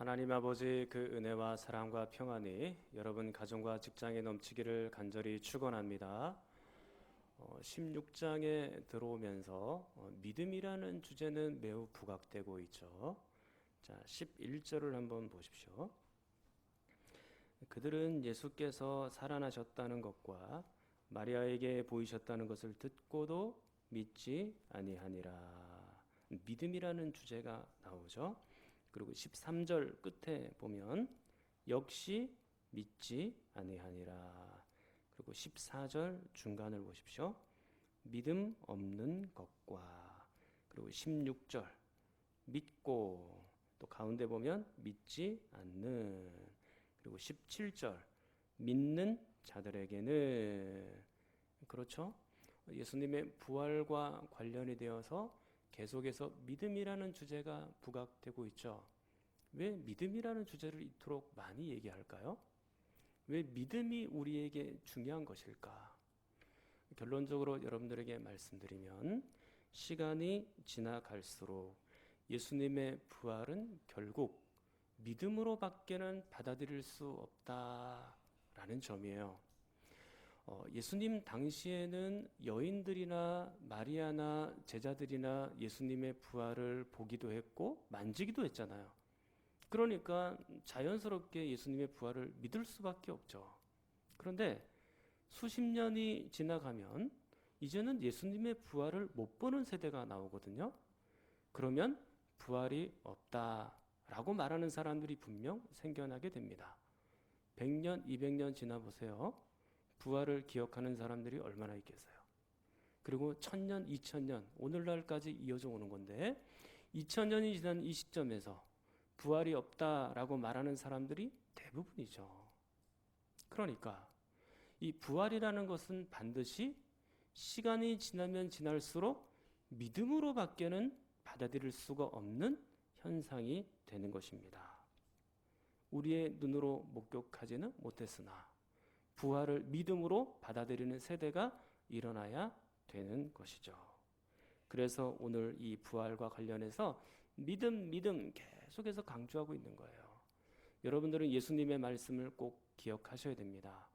하나님 아버지 그 은혜와 사랑과 평안이 여러분 가정과 직장에 넘치기를 간절히 축원합니다. 16장에 들어오면서 믿음이라는 주제는 매우 부각되고 있죠. 자, 11절을 한번 보십시오. 그들은 예수께서 살아나셨다는 것과 마리아에게 보이셨다는 것을 듣고도 믿지 아니하니라. 믿음이라는 주제가 나오죠. 그리고 13절 끝에 보면 역시 믿지 아니하니라. 그리고 14절 중간을 보십시오. 믿음 없는 것과, 그리고 16절 믿고, 또 가운데 보면 믿지 않는, 그리고 17절 믿는 자들에게는. 그렇죠? 예수님의 부활과 관련이 되어서 계속해서 믿음이라는 주제가 부각되고 있죠. 왜 믿음이라는 주제를 이토록 많이 얘기할까요? 왜 믿음이 우리에게 중요한 것일까? 결론적으로 여러분들에게 말씀드리면, 시간이 지나갈수록 예수님의 부활은 결국 믿음으로밖에는 받아들일 수 없다라는 점이에요. 예수님 당시에는 여인들이나 마리아나 제자들이나 예수님의 부활을 보기도 했고 만지기도 했잖아요. 그러니까 자연스럽게 예수님의 부활을 믿을 수밖에 없죠. 그런데 수십 년이 지나가면 이제는 예수님의 부활을 못 보는 세대가 나오거든요. 그러면 부활이 없다라고 말하는 사람들이 분명 생겨나게 됩니다. 100년, 200년 지나보세요. 부활을 기억하는 사람들이 얼마나 있겠어요. 그리고 1000년, 2000년, 오늘날까지 이어져 오는 건데 2000년이 지난 이 시점에서 부활이 없다라고 말하는 사람들이 대부분이죠. 그러니까 이 부활이라는 것은 반드시 시간이 지나면 지날수록 믿음으로밖에는 받아들일 수가 없는 현상이 되는 것입니다. 우리의 눈으로 목격하지는 못했으나 부활을 믿음으로 받아들이는 세대가 일어나야 되는 것이죠. 그래서 오늘 이 부활과 관련해서 믿음 계속해서 강조하고 있는 거예요. 여러분들은 예수님의 말씀을 꼭 기억하셔야 됩니다.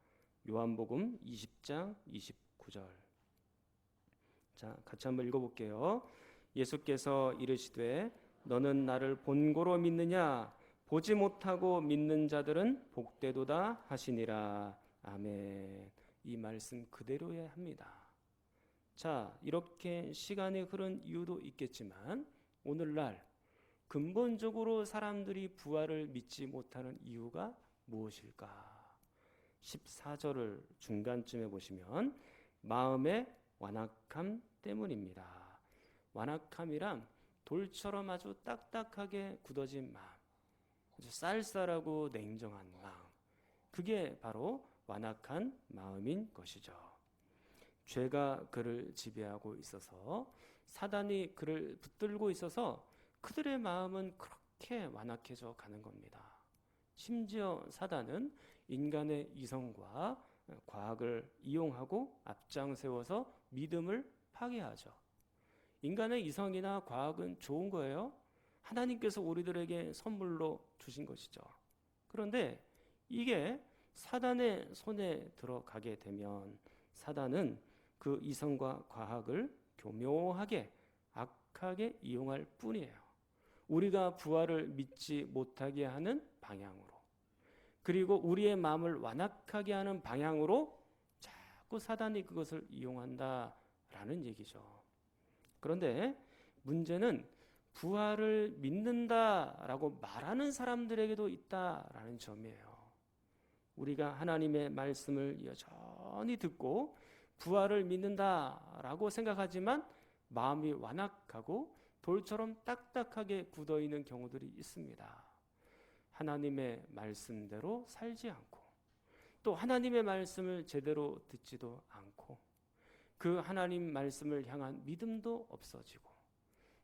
요한복음 20장 29절. 자, 같이 한번 읽어볼게요. 예수께서 이르시되 너는 나를 본고로 믿느냐? 보지 못하고 믿는 자들은 복되도다 하시니라. 아멘. 이 말씀 그대로여야 합니다. 자, 이렇게 시간이 흐른 이유도 있겠지만 오늘날 근본적으로 사람들이 부활을 믿지 못하는 이유가 무엇일까? 14절을 중간쯤에 보시면 마음의 완악함 때문입니다. 완악함이란 돌처럼 아주 딱딱하게 굳어진 마음, 아주 쌀쌀하고 냉정한 마음, 그게 바로 완악한 마음인 것이죠. 죄가 그를 지배하고 있어서, 사단이 그를 붙들고 있어서 그들의 마음은 그렇게 완악해져 가는 겁니다. 심지어 사단은 인간의 이성과 과학을 이용하고 앞장세워서 믿음을 파괴하죠. 인간의 이성이나 과학은 좋은 거예요. 하나님께서 우리들에게 선물로 주신 것이죠. 그런데 이게 사단의 손에 들어가게 되면 사단은 그 이성과 과학을 교묘하게 악하게 이용할 뿐이에요. 우리가 부활을 믿지 못하게 하는 방향으로, 그리고 우리의 마음을 완악하게 하는 방향으로 자꾸 사단이 그것을 이용한다라는 얘기죠. 그런데 문제는 부활을 믿는다라고 말하는 사람들에게도 있다라는 점이에요. 우리가 하나님의 말씀을 여전히 듣고 부활을 믿는다라고 생각하지만 마음이 완악하고 돌처럼 딱딱하게 굳어있는 경우들이 있습니다. 하나님의 말씀대로 살지 않고, 또 하나님의 말씀을 제대로 듣지도 않고, 그 하나님 말씀을 향한 믿음도 없어지고,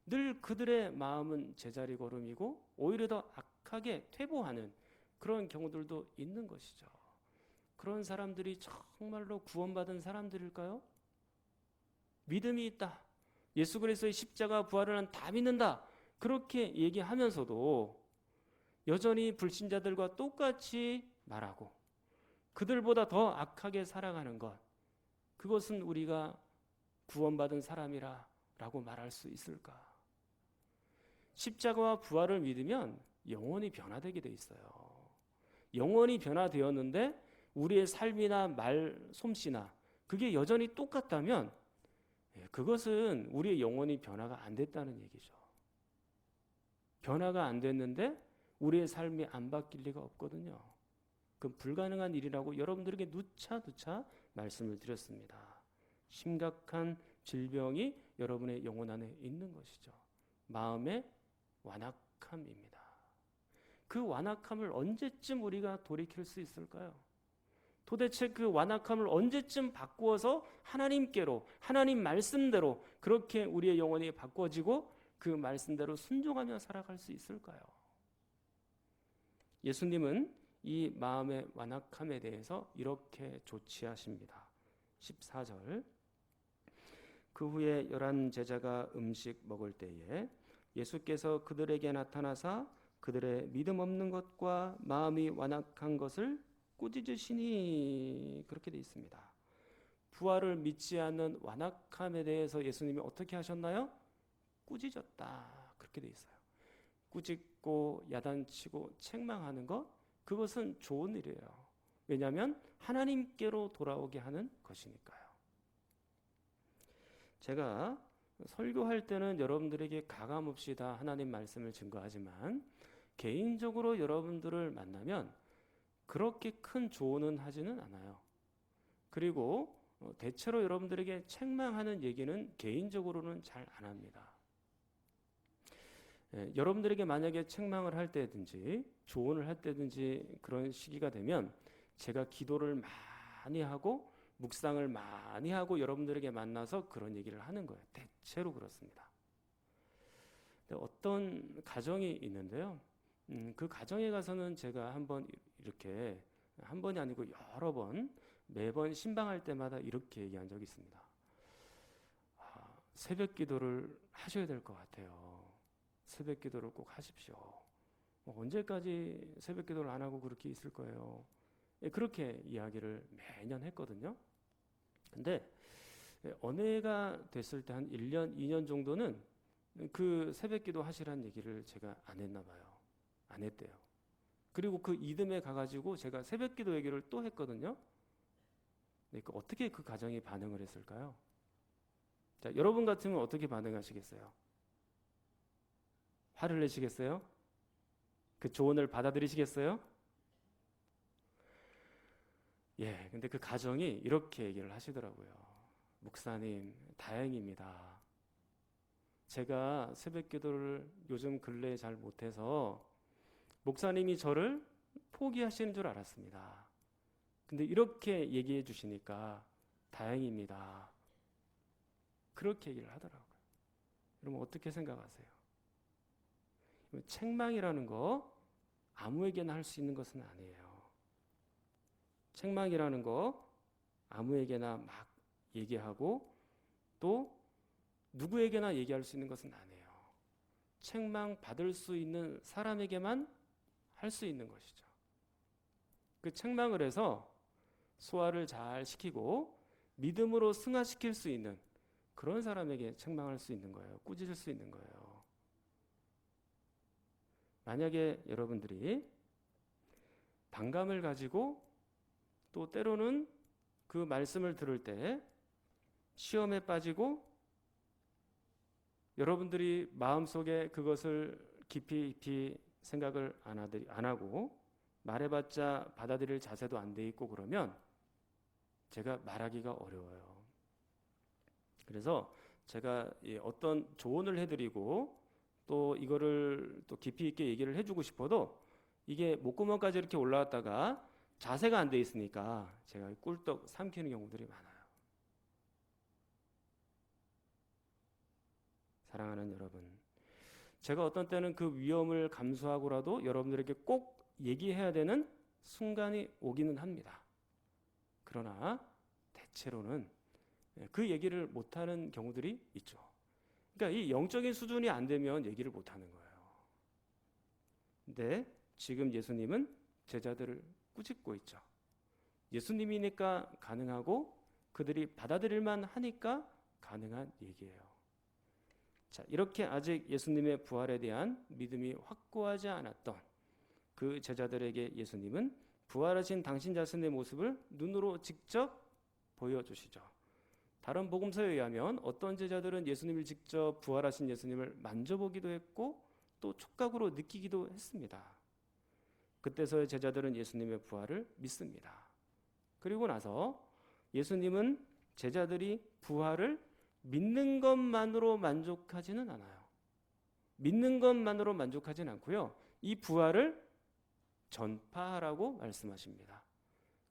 늘 그들의 마음은 제자리 걸음이고 오히려 더 악하게 퇴보하는 그런 경우들도 있는 것이죠. 그런 사람들이 정말로 구원받은 사람들일까요? 믿음이 있다, 예수 그리스도의 십자가 부활을 다 믿는다, 그렇게 얘기하면서도 여전히 불신자들과 똑같이 말하고 그들보다 더 악하게 살아가는 것, 그것은 우리가 구원받은 사람이라 라고 말할 수 있을까? 십자가와 부활을 믿으면 영원히 변화되게 돼 있어요. 영원히 변화되었는데 우리의 삶이나 말 솜씨나 그게 여전히 똑같다면 그것은 우리의 영혼이 변화가 안 됐다는 얘기죠. 변화가 안 됐는데 우리의 삶이 안 바뀔 리가 없거든요. 그건 불가능한 일이라고 여러분들에게 누차 말씀을 드렸습니다. 심각한 질병이 여러분의 영혼 안에 있는 것이죠. 마음의 완악함입니다. 그 완악함을 언제쯤 우리가 돌이킬 수 있을까요? 도대체 그 완악함을 언제쯤 바꾸어서 하나님께로, 하나님 말씀대로 그렇게 우리의 영혼이 바꿔지고 그 말씀대로 순종하며 살아갈 수 있을까요? 예수님은 이 마음의 완악함에 대해서 이렇게 조치하십니다. 14절. 그 후에 11 제자가 음식 먹을 때에 예수께서 그들에게 나타나사 그들의 믿음 없는 것과 마음이 완악한 것을 꾸짖으시니, 그렇게 되어 있습니다. 부활을 믿지 않는 완악함에 대해서 예수님이 어떻게 하셨나요? 꾸짖었다, 그렇게 되어 있어요. 꾸짖고 야단치고 책망하는 것, 그것은 좋은 일이에요. 왜냐하면 하나님께로 돌아오게 하는 것이니까요. 제가 설교할 때는 여러분들에게 가감없이 다 하나님 말씀을 증거하지만 개인적으로 여러분들을 만나면 그렇게 큰 조언은 하지는 않아요. 그리고 대체로 여러분들에게 책망하는 얘기는 개인적으로는 잘 안 합니다. 여러분들에게 만약에 책망을 할 때든지 조언을 할 때든지 그런 시기가 되면 제가 기도를 많이 하고 묵상을 많이 하고 여러분들에게 만나서 그런 얘기를 하는 거예요. 대체로 그렇습니다. 어떤 가정이 있는데요. 그 가정에 가서는 제가 한번 이렇게, 한 번이 아니고 여러 번, 매번 신방할 때마다 이렇게 얘기한 적이 있습니다. 새벽 기도를 하셔야 될 것 같아요. 새벽 기도를 꼭 하십시오. 언제까지 새벽 기도를 안 하고 그렇게 있을 거예요. 그렇게 이야기를 매년 했거든요. 근데 언해가 됐을 때 한 1년, 2년 정도는 그 새벽 기도 하시라는 얘기를 제가 안 했나 봐요. 안 했대요. 그리고 그 이듬해 가가지고 제가 새벽 기도 얘기를 또 했거든요. 그러니까 어떻게 그 가정이 반응을 했을까요? 자, 여러분 같으면 어떻게 반응하시겠어요? 화를 내시겠어요? 그 조언을 받아들이시겠어요? 예, 근데 그 가정이 이렇게 얘기를 하시더라고요. 목사님, 다행입니다. 제가 새벽 기도를 요즘 근래에 잘 못해서 목사님이 저를 포기하시는 줄 알았습니다. 근데 이렇게 얘기해 주시니까 다행입니다. 그렇게 얘기를 하더라고요. 여러분 어떻게 생각하세요? 책망이라는 거 아무에게나 할 수 있는 것은 아니에요. 책망이라는 거 아무에게나 막 얘기하고 또 누구에게나 얘기할 수 있는 것은 아니에요. 책망 받을 수 있는 사람에게만 할 수 있는 것이죠. 그 책망을 해서 소화를 잘 시키고 믿음으로 승화시킬 수 있는 그런 사람에게 책망할 수 있는 거예요. 꾸짖을 수 있는 거예요. 만약에 여러분들이 반감을 가지고 또 때로는 그 말씀을 들을 때 시험에 빠지고 여러분들이 마음속에 그것을 깊이 생각을 안 하고 말해봤자 받아들일 자세도 안 돼 있고 그러면 제가 말하기가 어려워요. 그래서 제가 어떤 조언을 해드리고 또 이거를 또 깊이 있게 얘기를 해주고 싶어도 이게 목구멍까지 이렇게 올라왔다가 자세가 안 돼 있으니까 제가 꿀떡 삼키는 경우들이 많아요. 사랑하는 여러분, 제가 어떤 때는 그 위험을 감수하고라도 여러분들에게 꼭 얘기해야 되는 순간이 오기는 합니다. 그러나 대체로는 그 얘기를 못하는 경우들이 있죠. 그러니까 이 영적인 수준이 안 되면 얘기를 못하는 거예요. 근데 지금 예수님은 제자들을 꾸짖고 있죠. 예수님이니까 가능하고 그들이 받아들일만 하니까 가능한 얘기예요. 자, 이렇게 아직 예수님의 부활에 대한 믿음이 확고하지 않았던 그 제자들에게 예수님은 부활하신 당신 자신의 모습을 눈으로 직접 보여주시죠. 다른 복음서에 의하면 어떤 제자들은 예수님을 직접 부활하신 예수님을 만져보기도 했고 또 촉각으로 느끼기도 했습니다. 그때서야 제자들은 예수님의 부활을 믿습니다. 그리고 나서 예수님은 제자들이 부활을 믿는 것만으로 만족하지는 않아요. 믿는 것만으로 만족하지는 않고요. 이 부활을 전파하라고 말씀하십니다.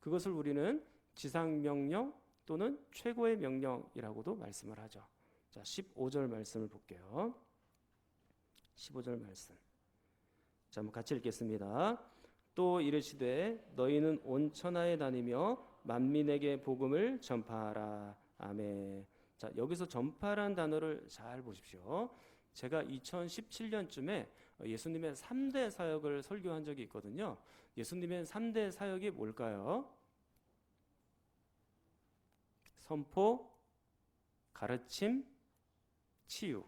그것을 우리는 지상명령 또는 최고의 명령이라고도 말씀을 하죠. 자, 15절 말씀을 볼게요. 15절 말씀. 자, 한번 같이 읽겠습니다. 또 이르시되 너희는 온 천하에 다니며 만민에게 복음을 전파하라. 아멘. 자, 여기서 전파라는 단어를 잘 보십시오. 제가 2017년쯤에 예수님의 3대 사역을 설교한 적이 있거든요. 예수님의 3대 사역이 뭘까요? 선포, 가르침, 치유.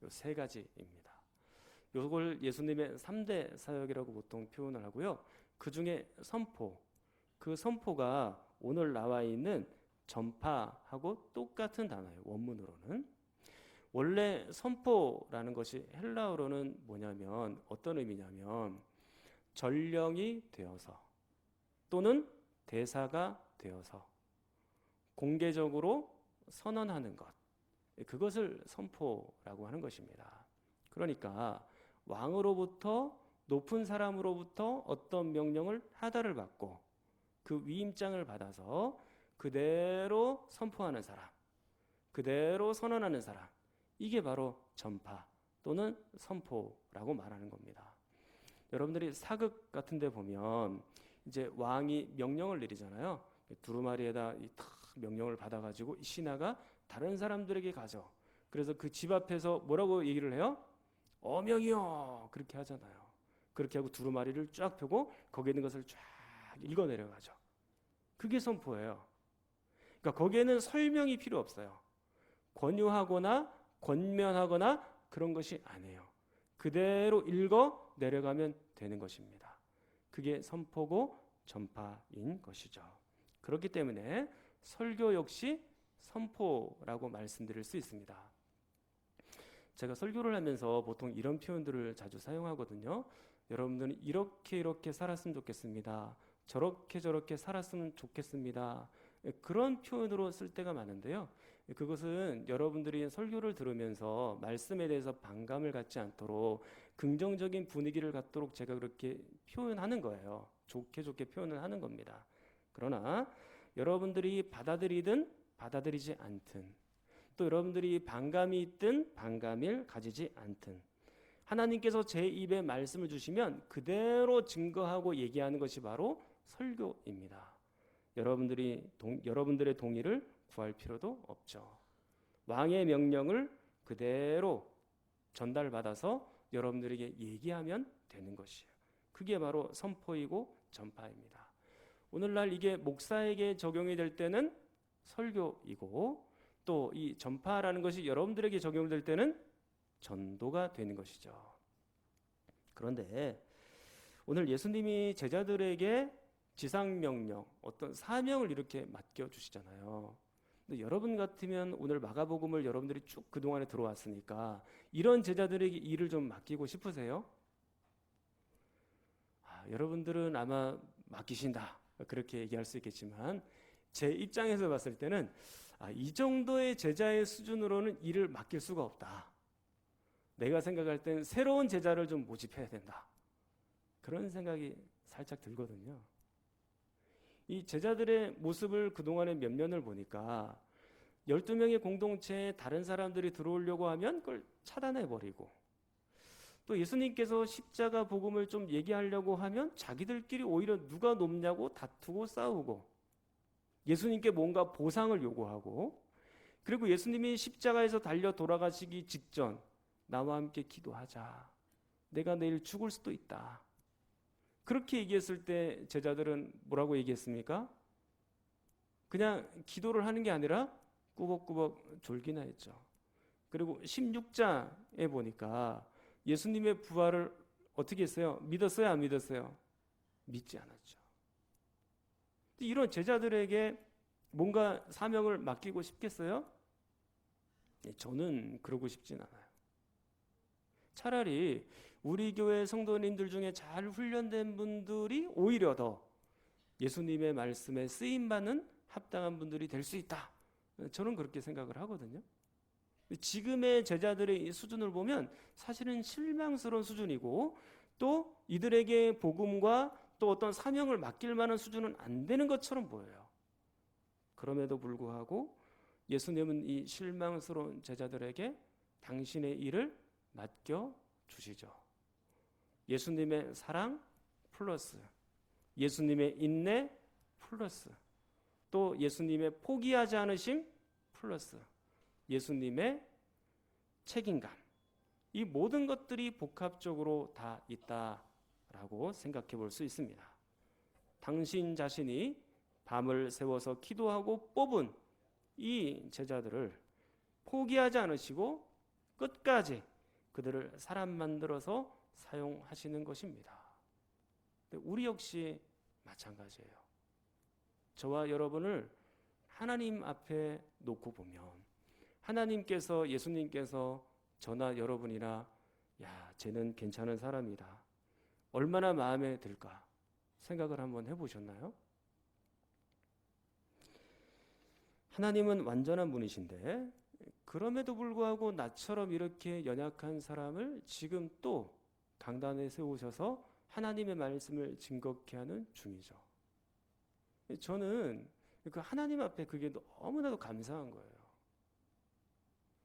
이 세 가지입니다. 이걸 예수님의 3대 사역이라고 보통 표현을 하고요. 그 중에 선포, 그 선포가 오늘 나와 있는 전파하고 똑같은 단어예요. 원문으로는. 원래 선포라는 것이 헬라어로는 뭐냐면 어떤 의미냐면 전령이 되어서 또는 대사가 되어서 공개적으로 선언하는 것, 그것을 선포라고 하는 것입니다. 그러니까 왕으로부터 높은 사람으로부터 어떤 명령을 하다를 받고 그 위임장을 받아서 그대로 선포하는 사람, 그대로 선언하는 사람, 이게 바로 전파 또는 선포라고 말하는 겁니다. 여러분들이 사극 같은 데 보면 이제 왕이 명령을 내리잖아요. 두루마리에다 이 명령을 받아가지고 신하가 다른 사람들에게 가죠. 그래서 그 집 앞에서 뭐라고 얘기를 해요? 어명이요, 그렇게 하잖아요. 그렇게 하고 두루마리를 쫙 펴고 거기에 있는 것을 쫙 읽어 내려가죠. 그게 선포예요. 그러니까 거기에는 설명이 필요 없어요. 권유하거나 권면하거나 그런 것이 아니에요. 그대로 읽어 내려가면 되는 것입니다. 그게 선포고 전파인 것이죠. 그렇기 때문에 설교 역시 선포라고 말씀드릴 수 있습니다. 제가 설교를 하면서 보통 이런 표현들을 자주 사용하거든요. 여러분들은 이렇게 살았으면 좋겠습니다. 저렇게 살았으면 좋겠습니다. 그런 표현으로 쓸 때가 많은데요. 그것은 여러분들이 설교를 들으면서 말씀에 대해서 반감을 갖지 않도록 긍정적인 분위기를 갖도록 제가 그렇게 표현하는 거예요. 좋게 표현을 하는 겁니다. 그러나 여러분들이 받아들이든 받아들이지 않든 또 여러분들이 반감이 있든 반감을 가지지 않든 하나님께서 제 입에 말씀을 주시면 그대로 증거하고 얘기하는 것이 바로 설교입니다. 여러분들의 동의를 구할 필요도 없죠. 왕의 명령을 그대로 전달받아서 여러분들에게 얘기하면 되는 것이에요. 그게 바로 선포이고 전파입니다. 오늘날 이게 목사에게 적용이 될 때는 설교이고 또 이 전파라는 것이 여러분들에게 적용될 때는 전도가 되는 것이죠. 그런데 오늘 예수님이 제자들에게 지상명령, 어떤 사명을 이렇게 맡겨주시잖아요. 근데 여러분 같으면 오늘 마가복음을 여러분들이 쭉 그동안에 들어왔으니까 이런 제자들에게 일을 좀 맡기고 싶으세요? 여러분들은 아마 맡기신다 그렇게 얘기할 수 있겠지만 제 입장에서 봤을 때는 이 정도의 제자의 수준으로는 일을 맡길 수가 없다. 내가 생각할 땐 새로운 제자를 좀 모집해야 된다. 그런 생각이 살짝 들거든요. 이 제자들의 모습을 그동안의 몇 년을 보니까 12명의 공동체에 다른 사람들이 들어오려고 하면 그걸 차단해버리고 또 예수님께서 십자가 복음을 좀 얘기하려고 하면 자기들끼리 오히려 누가 높냐고 다투고 싸우고 예수님께 뭔가 보상을 요구하고 그리고 예수님이 십자가에서 달려 돌아가시기 직전 나와 함께 기도하자. 내가 내일 죽을 수도 있다. 그렇게 얘기했을 때 제자들은 뭐라고 얘기했습니까? 그냥 기도를 하는 게 아니라 꾸벅꾸벅 졸기나 했죠. 그리고 16장에 보니까 예수님의 부활을 어떻게 했어요? 믿었어요? 안 믿었어요? 믿지 않았죠. 이런 제자들에게 뭔가 사명을 맡기고 싶겠어요? 저는 그러고 싶진 않아요. 차라리 우리 교회 성도님들 중에 잘 훈련된 분들이 오히려 더 예수님의 말씀에 쓰임받는 합당한 분들이 될 수 있다. 저는 그렇게 생각을 하거든요. 지금의 제자들의 이 수준을 보면 사실은 실망스러운 수준이고, 또 이들에게 복음과 또 어떤 사명을 맡길 만한 수준은 안 되는 것처럼 보여요. 그럼에도 불구하고 예수님은 이 실망스러운 제자들에게 당신의 일을 맡겨 주시죠. 예수님의 사랑 플러스 예수님의 인내 플러스 또 예수님의 포기하지 않으심 플러스 예수님의 책임감, 이 모든 것들이 복합적으로 다 있다라고 생각해 볼 수 있습니다. 당신 자신이 밤을 새워서 기도하고 뽑은 이 제자들을 포기하지 않으시고 끝까지 그들을 사람 만들어서 사용하시는 것입니다. 우리 역시 마찬가지예요. 저와 여러분을 하나님 앞에 놓고 보면 하나님께서, 예수님께서 저나 여러분이나 야, 쟤는 괜찮은 사람이다, 얼마나 마음에 들까 생각을 한번 해보셨나요? 하나님은 완전한 분이신데 그럼에도 불구하고 나처럼 이렇게 연약한 사람을 지금 또 강단에 세우셔서 하나님의 말씀을 증거케 하는 중이죠. 저는 그 하나님 앞에 그게 너무나도 감사한 거예요.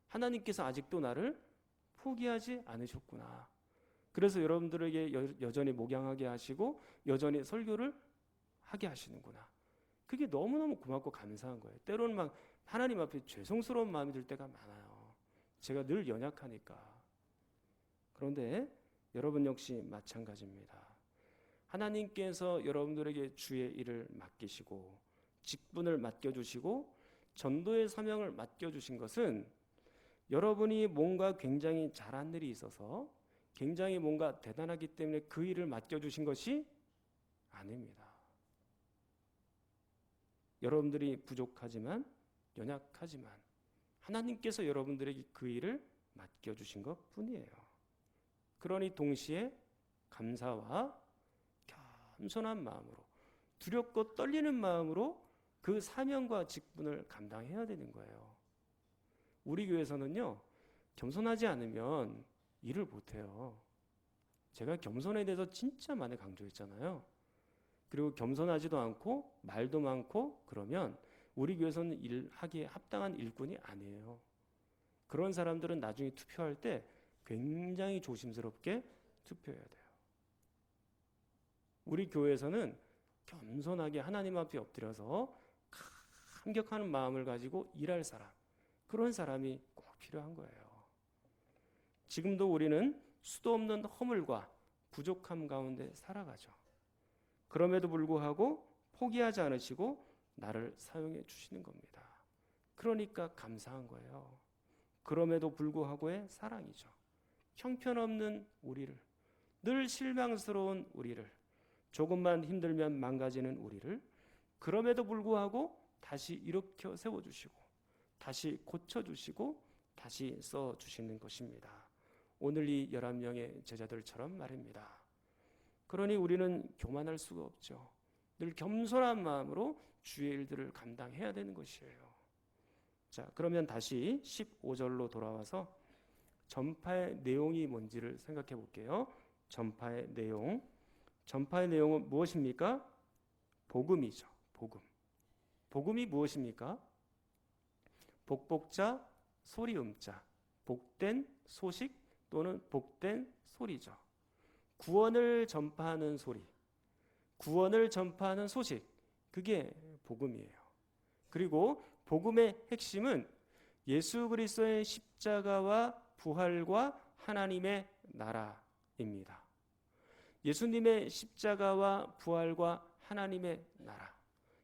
하나님께서 아직도 나를 포기하지 않으셨구나. 그래서 여러분들에게 여전히 목양하게 하시고 여전히 설교를 하게 하시는구나. 그게 너무너무 고맙고 감사한 거예요. 때로는 막 하나님 앞에 죄송스러운 마음이 들 때가 많아요. 제가 늘 연약하니까. 그런데 여러분 역시 마찬가지입니다. 하나님께서 여러분들에게 주의 일을 맡기시고 직분을 맡겨주시고 전도의 사명을 맡겨주신 것은 여러분이 뭔가 굉장히 잘한 일이 있어서 굉장히 뭔가 대단하기 때문에 그 일을 맡겨주신 것이 아닙니다. 여러분들이 부족하지만 연약하지만 하나님께서 여러분들에게 그 일을 맡겨주신 것 뿐이에요. 그러니 동시에 감사와 겸손한 마음으로, 두렵고 떨리는 마음으로 그 사명과 직분을 감당해야 되는 거예요. 우리 교회에서는요, 겸손하지 않으면 일을 못해요. 제가 겸손에 대해서 진짜 많이 강조했잖아요. 그리고 겸손하지도 않고 말도 많고 그러면 우리 교회에서는 일하기에 합당한 일꾼이 아니에요. 그런 사람들은 나중에 투표할 때 굉장히 조심스럽게 투표해야 돼요. 우리 교회에서는 겸손하게 하나님 앞에 엎드려서 감격하는 마음을 가지고 일할 사람, 그런 사람이 꼭 필요한 거예요. 지금도 우리는 수도 없는 허물과 부족함 가운데 살아가죠. 그럼에도 불구하고 포기하지 않으시고 나를 사용해 주시는 겁니다. 그러니까 감사한 거예요. 그럼에도 불구하고의 사랑이죠. 형편없는 우리를, 늘 실망스러운 우리를, 조금만 힘들면 망가지는 우리를 그럼에도 불구하고 다시 일으켜 세워주시고 다시 고쳐주시고 다시 써주시는 것입니다. 오늘 이 11명의 제자들처럼 말입니다. 그러니 우리는 교만할 수가 없죠. 늘 겸손한 마음으로 주의 일들을 감당해야 되는 것이에요. 자, 그러면 다시 15절로 돌아와서 전파의 내용이 뭔지를 생각해 볼게요. 전파의 내용. 전파의 내용은 무엇입니까? 복음이죠. 복음. 복음이 무엇입니까? 복복자, 소리음자, 복된 소식 또는 복된 소리죠. 구원을 전파하는 소리, 구원을 전파하는 소식, 그게 복음이에요. 그리고 복음의 핵심은 예수 그리스도의 십자가와 부활과 하나님의 나라입니다. 예수님의 십자가와 부활과 하나님의 나라,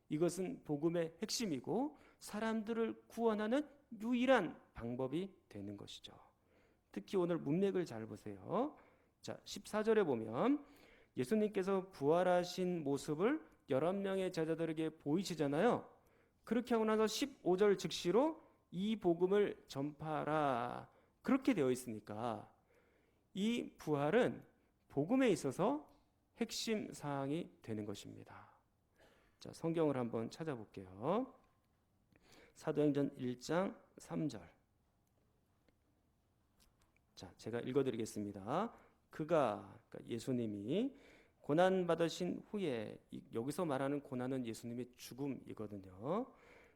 이것은 복음의 핵심이고 사람들을 구원하는 유일한 방법이 되는 것이죠. 특히 오늘 문맥을 잘 보세요. 자, 14절에 보면 예수님께서 부활하신 모습을 11명의 제자들에게 보이시잖아요. 그렇게 하고 나서 15절 즉시로 이 복음을 전파하라, 그렇게 되어 있으니까 이 부활은 복음에 있어서 핵심 사항이 되는 것입니다. 자, 성경을 한번 찾아볼게요. 사도행전 1장 3절. 자, 제가 읽어드리겠습니다. 그러니까 예수님이 고난 받으신 후에, 여기서 말하는 고난은 예수님의 죽음이거든요.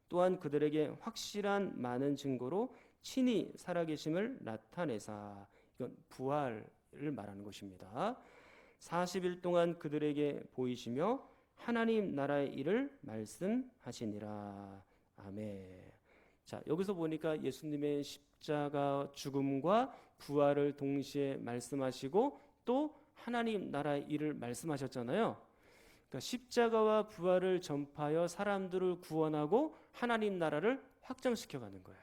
또한 그들에게 확실한 많은 증거로 친히 살아계심을 나타내사, 이건 부활을 말하는 것입니다. 40일 동안 그들에게 보이시며 하나님 나라의 일을 말씀하시니라. 아멘. 자, 여기서 보니까 예수님의 십자가 죽음과 부활을 동시에 말씀하시고 또 하나님 나라의 일을 말씀하셨잖아요. 그러니까 십자가와 부활을 전파하여 사람들을 구원하고 하나님 나라를 확장시켜가는 거예요.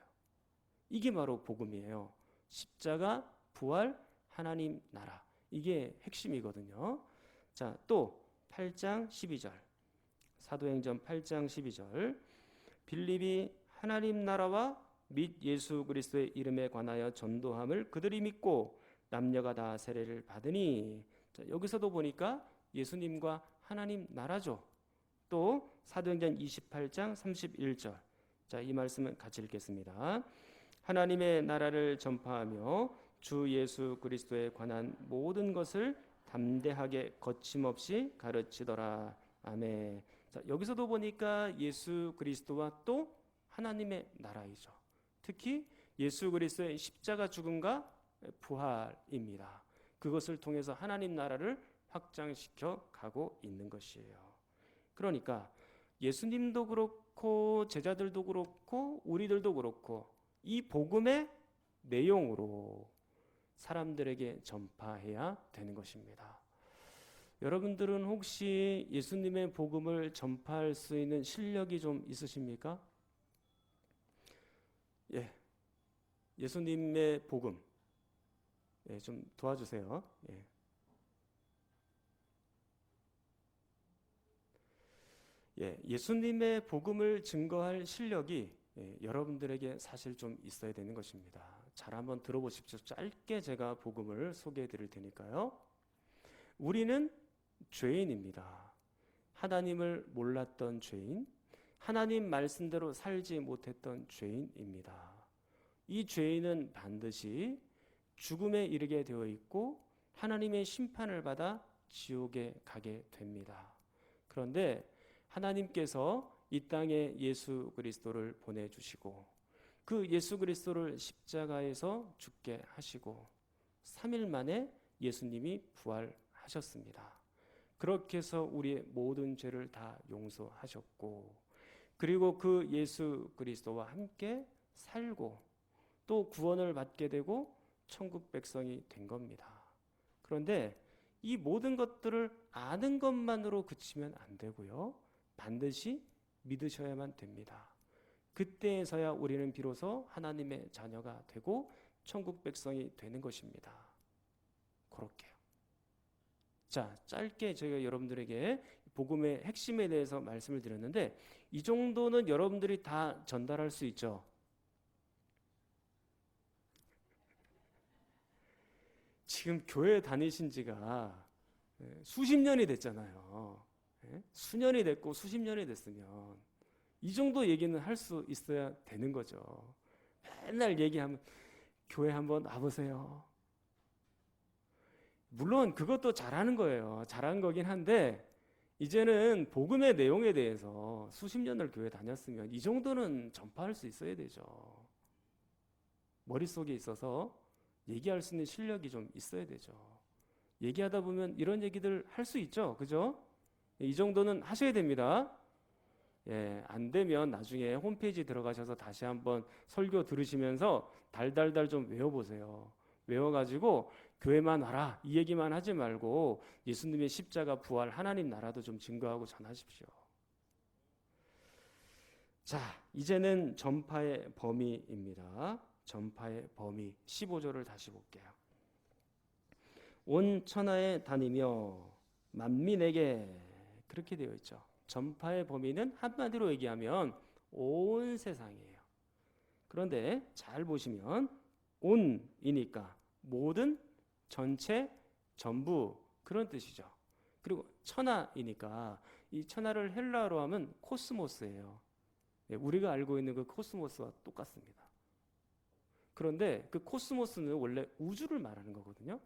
이게 바로 복음이에요. 십자가, 부활, 하나님 나라, 이게 핵심이거든요. 자, 또 8장 12절, 사도행전 8장 12절. 빌립이 하나님 나라와 및 예수 그리스도의 이름에 관하여 전도함을 그들이 믿고 남녀가 다 세례를 받으니. 자, 여기서도 보니까 예수님과 하나님 나라죠. 또 사도행전 28장 31절. 자, 이 말씀은 같이 읽겠습니다. 하나님의 나라를 전파하며 주 예수 그리스도에 관한 모든 것을 담대하게 거침없이 가르치더라. 아멘. 자, 여기서도 보니까 예수 그리스도와 또 하나님의 나라이죠. 특히 예수 그리스도의 십자가 죽음과 부활입니다. 그것을 통해서 하나님 나라를 확장시켜 가고 있는 것이에요. 그러니까 예수님도 그렇고 제자들도 그렇고 우리들도 그렇고 이 복음의 내용으로 사람들에게 전파해야 되는 것입니다. 여러분들은 혹시 예수님의 복음을 전파할 수 있는 실력이 좀 있으십니까? 예, 예수님의 복음, 예, 좀 도와주세요. 예. 예, 예수님의 복음을 증거할 실력이 여러분들에게 사실 좀 있어야 되는 것입니다. 잘 한번 들어보십시오. 짧게 제가 복음을 소개해 드릴 테니까요. 우리는 죄인입니다. 하나님을 몰랐던 죄인, 하나님 말씀대로 살지 못했던 죄인입니다. 이 죄인은 반드시 죽음에 이르게 되어 있고 하나님의 심판을 받아 지옥에 가게 됩니다. 그런데 하나님께서 이 땅에 예수 그리스도를 보내주시고 그 예수 그리스도를 십자가에서 죽게 하시고 3일 만에 예수님이 부활하셨습니다. 그렇게 해서 우리의 모든 죄를 다 용서하셨고, 그리고 그 예수 그리스도와 함께 살고 또 구원을 받게 되고 천국 백성이 된 겁니다. 그런데 이 모든 것들을 아는 것만으로 그치면 안 되고요. 반드시 믿으셔야만 됩니다. 그때에서야 우리는 비로소 하나님의 자녀가 되고 천국 백성이 되는 것입니다. 그렇게요. 자, 짧게 저희가 여러분들에게 복음의 핵심에 대해서 말씀을 드렸는데 이 정도는 여러분들이 다 전달할 수 있죠. 지금 교회 다니신 지가 수십 년이 됐잖아요. 수년이 됐고 수십 년이 됐으면 이 정도 얘기는 할 수 있어야 되는 거죠. 맨날 얘기하면 교회 한번 와보세요. 물론 그것도 잘하는 거예요. 잘하는 거긴 한데 이제는 복음의 내용에 대해서 수십 년을 교회 다녔으면 이 정도는 전파할 수 있어야 되죠. 머릿속에 있어서 얘기할 수 있는 실력이 좀 있어야 되죠. 얘기하다 보면 이런 얘기들 할 수 있죠. 그죠? 이 정도는 하셔야 됩니다. 예, 안 되면 나중에 홈페이지 들어가셔서 다시 한번 설교 들으시면서 달달달 좀 외워보세요. 외워가지고 교회만 와라 이 얘기만 하지 말고 예수님의 십자가 부활 하나님 나라도 좀 증거하고 전하십시오. 자, 이제는 전파의 범위입니다. 전파의 범위 15절을 다시 볼게요. 온 천하에 다니며 만민에게, 그렇게 되어 있죠. 전파의 범위는 한마디로 얘기하면 온 세상이에요. 그런데 잘 보시면 온이니까 모든, 전체, 전부 그런 뜻이죠. 그리고 천하이니까 이 천하를 헬라어로 하면 코스모스예요. 우리가 알고 있는 그 코스모스와 똑같습니다. 그런데 그 코스모스는 원래 우주를 말하는 거거든요.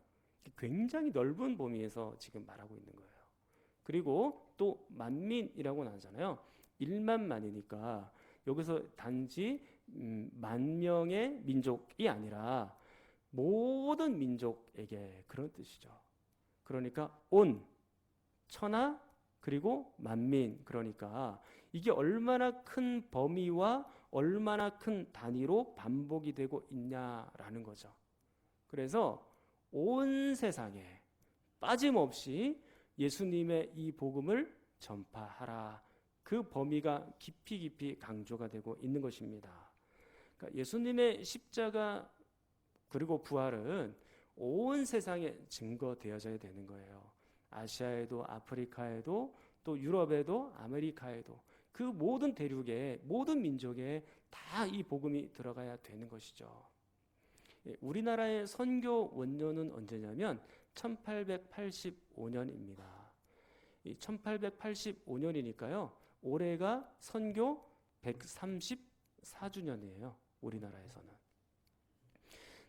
굉장히 넓은 범위에서 지금 말하고 있는 거예요. 그리고 또 만민이라고는 하잖아요. 1만만이니까 여기서 단지 만 명의 민족이 아니라 모든 민족에게 그런 뜻이죠. 그러니까 온, 천하, 그리고 만민, 그러니까 이게 얼마나 큰 범위와 얼마나 큰 단위로 반복이 되고 있냐라는 거죠. 그래서 온 세상에 빠짐없이 예수님의 이 복음을 전파하라. 그 범위가 깊이 강조가 되고 있는 것입니다. 그러니까 예수님의 십자가 그리고 부활은 온 세상에 증거되어져야 되는 거예요. 아시아에도 아프리카에도 또 유럽에도 아메리카에도 그 모든 대륙에 모든 민족에 다 이 복음이 들어가야 되는 것이죠. 우리나라의 선교 원년은 언제냐면 1885년입니다. 1885년이니까요. 올해가 선교 134주년이에요. 우리나라에서는.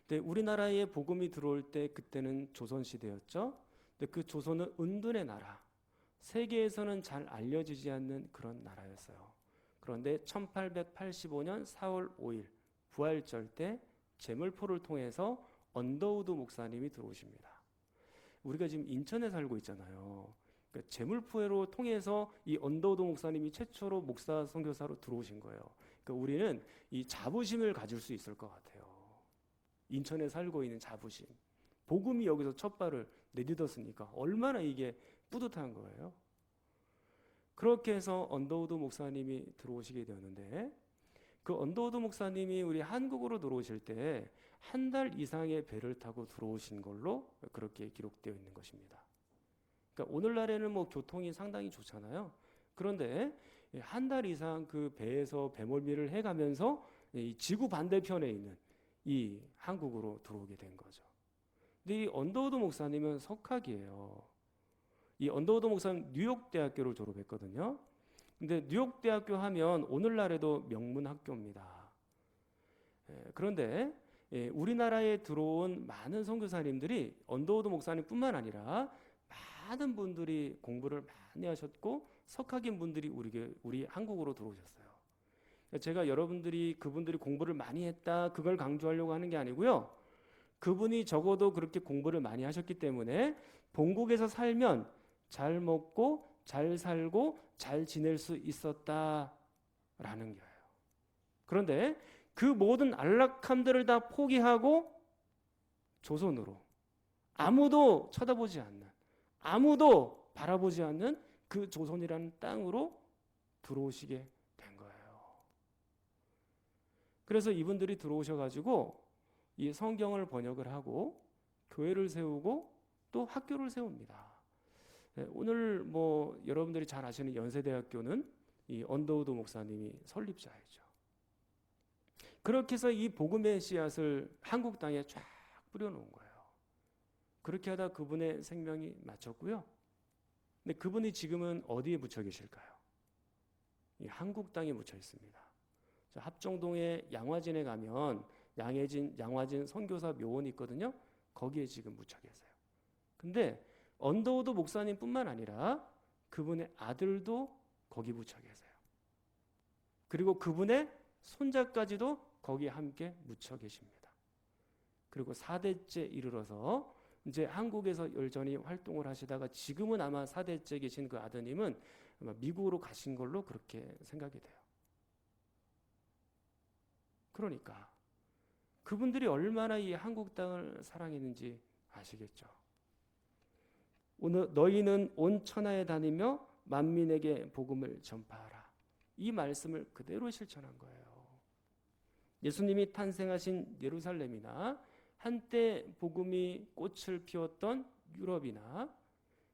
근데 우리나라에 복음이 들어올 때 그때는 조선시대였죠. 근데 그 조선은 은둔의 나라, 세계에서는 잘 알려지지 않는 그런 나라였어요. 그런데 1885년 4월 5일 부활절 때 제물포를 통해서 언더우드 목사님이 들어오십니다. 우리가 지금 인천에 살고 있잖아요. 그러니까 제물포로 통해서 이 언더우드 목사님이 최초로 목사 선교사로 들어오신 거예요. 그러니까 우리는 이 자부심을 가질 수 있을 것 같아요. 인천에 살고 있는 자부심. 복음이 여기서 첫 발을 내딛었으니까 얼마나 이게 뿌듯한 거예요. 그렇게 해서 언더우드 목사님이 들어오시게 되었는데 그 언더우드 목사님이 우리 한국으로 들어오실 때 한 달 이상의 배를 타고 들어오신 걸로 그렇게 기록되어 있는 것입니다. 그러니까 오늘날에는 뭐 교통이 상당히 좋잖아요. 그런데 한 달 이상 그 배에서 배멀미를 해가면서 이 지구 반대편에 있는 이 한국으로 들어오게 된 거죠. 근데 이 언더우드 목사님은 석학이에요. 이 언더우드 목사는 뉴욕 대학교를 졸업했거든요. 근데 뉴욕 대학교 하면 오늘날에도 명문 학교입니다. 그런데 우리나라에 들어온 많은 선교사님들이 언더우드 목사님뿐만 아니라 많은 분들이 공부를 많이 하셨고 석학인 분들이 우리 한국으로 들어오셨어요. 제가 여러분들이 그분들이 공부를 많이 했다 그걸 강조하려고 하는 게 아니고요. 그분이 적어도 그렇게 공부를 많이 하셨기 때문에 본국에서 살면 잘 먹고 잘 살고 잘 지낼 수 있었다라는 거예요. 그런데 그 모든 안락함들을 다 포기하고 조선으로 아무도 쳐다보지 않는 아무도 바라보지 않는 그 조선이라는 땅으로 들어오시게 된 거예요. 그래서 이분들이 들어오셔가지고 이 성경을 번역을 하고 교회를 세우고 또 학교를 세웁니다. 오늘 뭐 여러분들이 잘 아시는 연세대학교는 이 언더우드 목사님이 설립자이죠. 그렇게 해서 이 복음의 씨앗을 한국 땅에 쫙 뿌려놓은 거예요. 그렇게 하다 그분의 생명이 마쳤고요. 근데 그분이 지금은 어디에 묻혀 계실까요? 이 한국 땅에 묻혀 있습니다. 합정동의 양화진에 가면 양화진 선교사 묘원이 있거든요. 거기에 지금 묻혀 계세요. 근데 언더우드 목사님뿐만 아니라 그분의 아들도 거기 묻혀 계세요. 그리고 그분의 손자까지도 거기에 함께 묻혀 계십니다. 그리고 4대째 이르러서 이제 한국에서 열전히 활동을 하시다가 지금은 아마 4대째 계신 그 아드님은 아마 미국으로 가신 걸로 그렇게 생각이 돼요. 그러니까 그분들이 얼마나 이 한국 땅을 사랑했는지 아시겠죠? 오늘 너희는 온 천하에 다니며 만민에게 복음을 전파하라. 이 말씀을 그대로 실천한 거예요. 예수님이 탄생하신 예루살렘이나 한때 복음이 꽃을 피웠던 유럽이나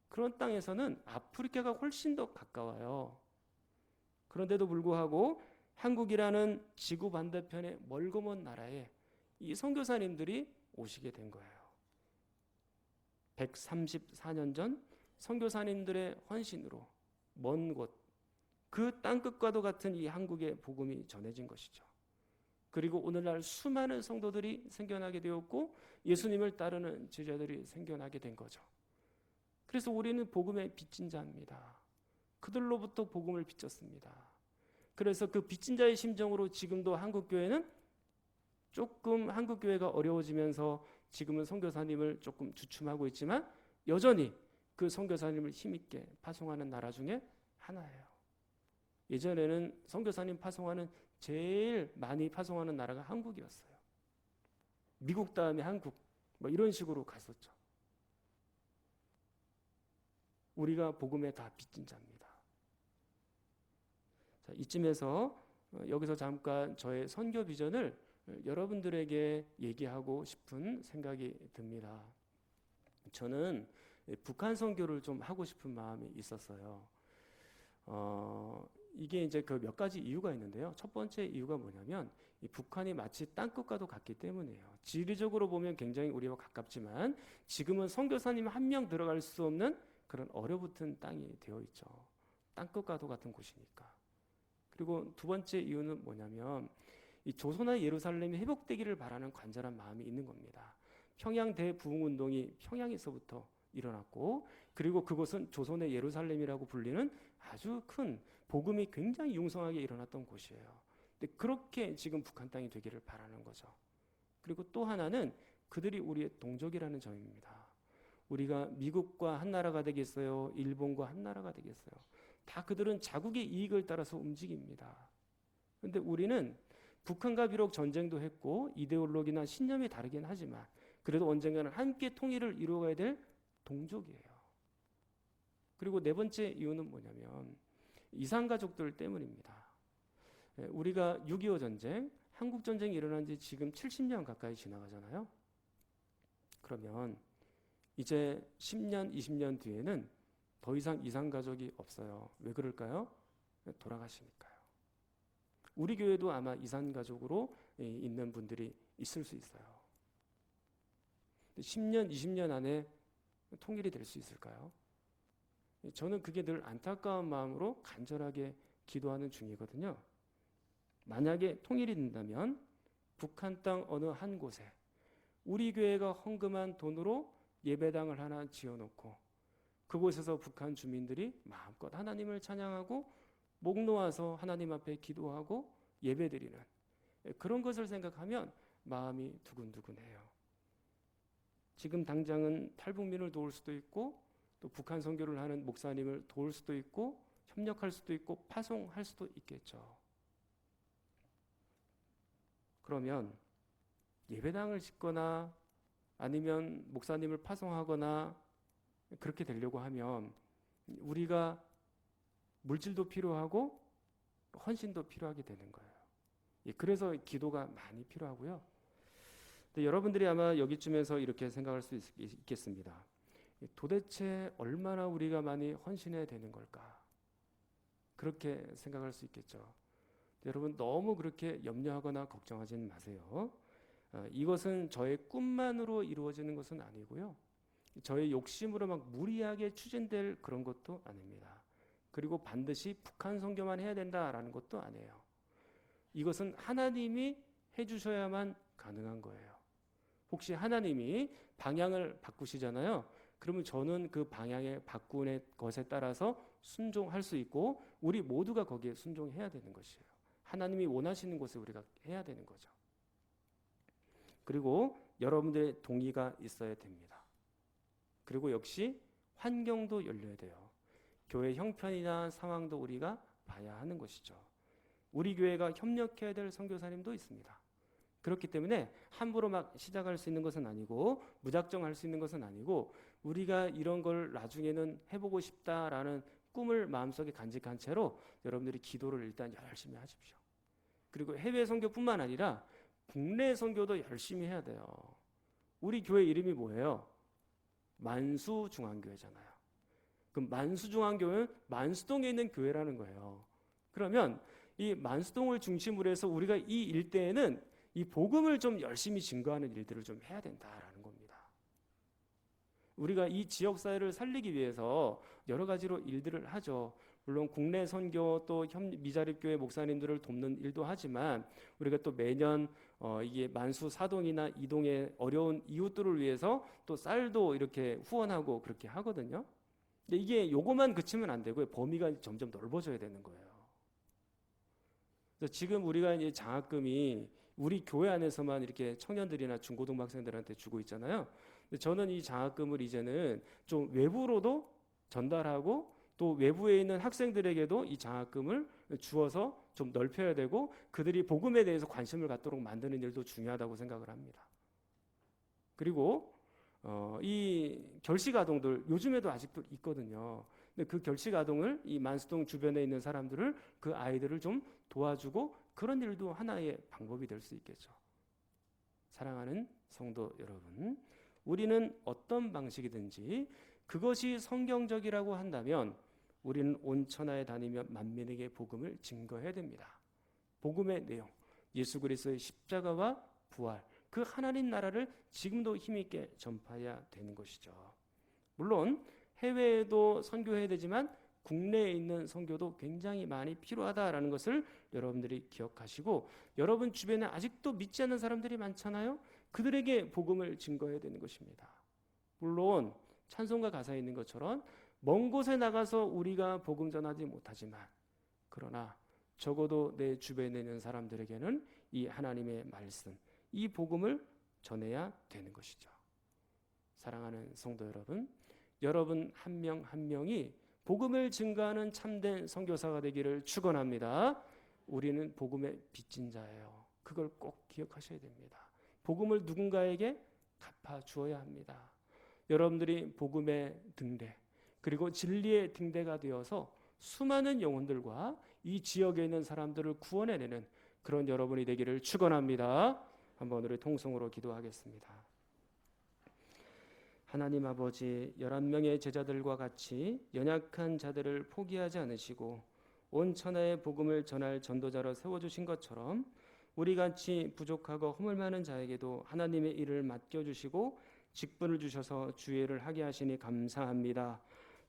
그런 땅에서는 아프리카가 훨씬 더 가까워요. 그런데도 불구하고 한국이라는 지구 반대편의 멀고 먼 나라에 이 선교사님들이 오시게 된 거예요. 134년 전 선교사님들의 헌신으로 먼 곳, 그 땅끝과도 같은 이 한국의 복음이 전해진 것이죠. 그리고 오늘날 수많은 성도들이 생겨나게 되었고 예수님을 따르는 제자들이 생겨나게 된 거죠. 그래서 우리는 복음의 빚진 자입니다. 그들로부터 복음을 빚졌습니다. 그래서 그 빚진 자의 심정으로 지금도 한국교회는 조금 한국교회가 어려워지면서 지금은 선교사님을 조금 주춤하고 있지만 여전히 그 선교사님을 힘있게 파송하는 나라 중에 하나예요. 예전에는 선교사님 파송하는 제일 많이 파송하는 나라가 한국이었어요. 미국 다음에 한국 뭐 이런 식으로 갔었죠. 우리가 복음에 다 빚진 자입니다. 자, 이쯤에서 여기서 잠깐 저의 선교 비전을 여러분들에게 얘기하고 싶은 생각이 듭니다. 저는 북한 선교를 좀 하고 싶은 마음이 있었어요. 이게 이제 그 몇 가지 이유가 있는데요. 첫 번째 이유가 뭐냐면 이 북한이 마치 땅끝과도 같기 때문이에요. 지리적으로 보면 굉장히 우리와 가깝지만 지금은 선교사님 한 명 들어갈 수 없는 그런 얼어붙은 땅이 되어 있죠. 땅끝과도 같은 곳이니까. 그리고 두 번째 이유는 뭐냐면 이 조선의 예루살렘이 회복되기를 바라는 간절한 마음이 있는 겁니다. 평양 대부흥운동이 평양에서부터 일어났고 그리고 그곳은 조선의 예루살렘이라고 불리는 아주 큰 복음이 굉장히 융성하게 일어났던 곳이에요. 근데 그렇게 지금 북한 땅이 되기를 바라는 거죠. 그리고 또 하나는 그들이 우리의 동족이라는 점입니다. 우리가 미국과 한 나라가 되겠어요? 일본과 한 나라가 되겠어요? 다 그들은 자국의 이익을 따라서 움직입니다. 그런데 우리는 북한과 비록 전쟁도 했고 이데올로기나 신념이 다르긴 하지만 그래도 언젠가는 함께 통일을 이루어가야 될 동족이에요. 그리고 네 번째 이유는 뭐냐면 이산가족들 때문입니다. 우리가 6.25 전쟁, 한국전쟁이 일어난 지 지금 70년 가까이 지나가잖아요. 그러면 이제 10년, 20년 뒤에는 더 이상 이산가족이 없어요. 왜 그럴까요? 돌아가시니까요. 우리 교회도 아마 이산가족으로 있는 분들이 있을 수 있어요. 10년, 20년 안에 통일이 될 수 있을까요? 저는 그게 늘 안타까운 마음으로 간절하게 기도하는 중이거든요. 만약에 통일이 된다면 북한 땅 어느 한 곳에 우리 교회가 헌금한 돈으로 예배당을 하나 지어놓고 그곳에서 북한 주민들이 마음껏 하나님을 찬양하고 목 놓아서 하나님 앞에 기도하고 예배드리는 그런 것을 생각하면 마음이 두근두근해요. 지금 당장은 탈북민을 도울 수도 있고 또 북한 선교를 하는 목사님을 도울 수도 있고 협력할 수도 있고 파송할 수도 있겠죠. 그러면 예배당을 짓거나 아니면 목사님을 파송하거나 그렇게 되려고 하면 우리가 물질도 필요하고 헌신도 필요하게 되는 거예요. 그래서 기도가 많이 필요하고요. 근데 여러분들이 아마 여기쯤에서 이렇게 생각할 수 있겠습니다. 도대체 얼마나 우리가 많이 헌신해야 되는 걸까? 그렇게 생각할 수 있겠죠. 여러분 너무 그렇게 염려하거나 걱정하지는 마세요. 이것은 저의 꿈만으로 이루어지는 것은 아니고요. 저의 욕심으로 막 무리하게 추진될 그런 것도 아닙니다. 그리고 반드시 북한 선교만 해야 된다라는 것도 아니에요. 이것은 하나님이 해주셔야만 가능한 거예요. 혹시 하나님이 방향을 바꾸시잖아요. 그러면 저는 그 방향에 바꾸는 것에 따라서 순종할 수 있고 우리 모두가 거기에 순종해야 되는 것이에요. 하나님이 원하시는 곳에 우리가 해야 되는 거죠. 그리고 여러분들의 동의가 있어야 됩니다. 그리고 역시 환경도 열려야 돼요. 교회 형편이나 상황도 우리가 봐야 하는 것이죠. 우리 교회가 협력해야 될 선교사님도 있습니다. 그렇기 때문에 함부로 막 시작할 수 있는 것은 아니고 무작정 할 수 있는 것은 아니고 우리가 이런 걸 나중에는 해보고 싶다라는 꿈을 마음속에 간직한 채로 여러분들이 기도를 일단 열심히 하십시오. 그리고 해외 선교뿐만 아니라 국내 선교도 열심히 해야 돼요. 우리 교회 이름이 뭐예요? 만수중앙교회잖아요. 그럼 만수중앙교회는 만수동에 있는 교회라는 거예요. 그러면 이 만수동을 중심으로 해서 우리가 이 일대에는 이 복음을 좀 열심히 증거하는 일들을 좀 해야 된다라는 겁니다. 우리가 이 지역 사회를 살리기 위해서 여러 가지로 일들을 하죠. 물론 국내 선교 또 미자립교회 목사님들을 돕는 일도 하지만 우리가 또 매년 이게 만수 사동이나 이동의 어려운 이웃들을 위해서 또 쌀도 이렇게 후원하고 그렇게 하거든요. 근데 이게 요거만 그치면 안 되고요. 범위가 점점 넓어져야 되는 거예요. 그래서 지금 우리가 이제 장학금이 우리 교회 안에서만 이렇게 청년들이나 중고등학생들한테 주고 있잖아요. 근데 저는 이 장학금을 이제는 좀 외부로도 전달하고 또 외부에 있는 학생들에게도 이 장학금을 주어서 좀 넓혀야 되고 그들이 복음에 대해서 관심을 갖도록 만드는 일도 중요하다고 생각을 합니다. 그리고 이 결식 아동들 요즘에도 아직도 있거든요. 근데 그 결식 아동을 이 만수동 주변에 있는 사람들을 그 아이들을 좀 도와주고 그런 일도 하나의 방법이 될 수 있겠죠. 사랑하는 성도 여러분, 우리는 어떤 방식이든지 그것이 성경적이라고 한다면 우리는 온 천하에 다니며 만민에게 복음을 증거해야 됩니다. 복음의 내용, 예수 그리스도의 십자가와 부활, 그 하나님 나라를 지금도 힘있게 전파해야 되는 것이죠. 물론 해외에도 선교해야 되지만 국내에 있는 선교도 굉장히 많이 필요하다라는 것을 여러분들이 기억하시고 여러분 주변에 아직도 믿지 않는 사람들이 많잖아요. 그들에게 복음을 증거해야 되는 것입니다. 물론 찬송가 가사에 있는 것처럼 먼 곳에 나가서 우리가 복음 전하지 못하지만 그러나 적어도 내 주변에 있는 사람들에게는 이 하나님의 말씀, 이 복음을 전해야 되는 것이죠. 사랑하는 성도 여러분, 여러분 한 명 한 명이 복음을 증거하는 참된 선교사가 되기를 축원합니다. 우리는 복음의 빚진 자예요. 그걸 꼭 기억하셔야 됩니다. 복음을 누군가에게 갚아 주어야 합니다. 여러분들이 복음의 등대 그리고 진리의 등대가 되어서 수많은 영혼들과 이 지역에 있는 사람들을 구원해내는 그런 여러분이 되기를 축원합니다. 한번 우리 통성으로 기도하겠습니다. 하나님 아버지, 11명의 제자들과 같이 연약한 자들을 포기하지 않으시고 온 천하의 복음을 전할 전도자로 세워주신 것처럼 우리같이 부족하고 허물 많은 자에게도 하나님의 일을 맡겨주시고 직분을 주셔서 주의 일을 하게 하시니 감사합니다.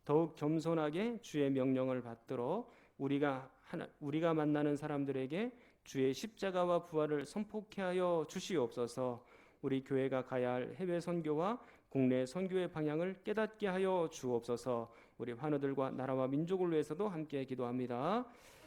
더욱 겸손하게 주의 명령을 받들어 우리가 만나는 사람들에게 주의 십자가와 부활을 선포케 하여 주시옵소서. 우리 교회가 가야 할 해외 선교와 국내 선교의 방향을 깨닫게 하여 주옵소서. 우리 환우들과 나라와 민족을 위해서도 함께 기도합니다.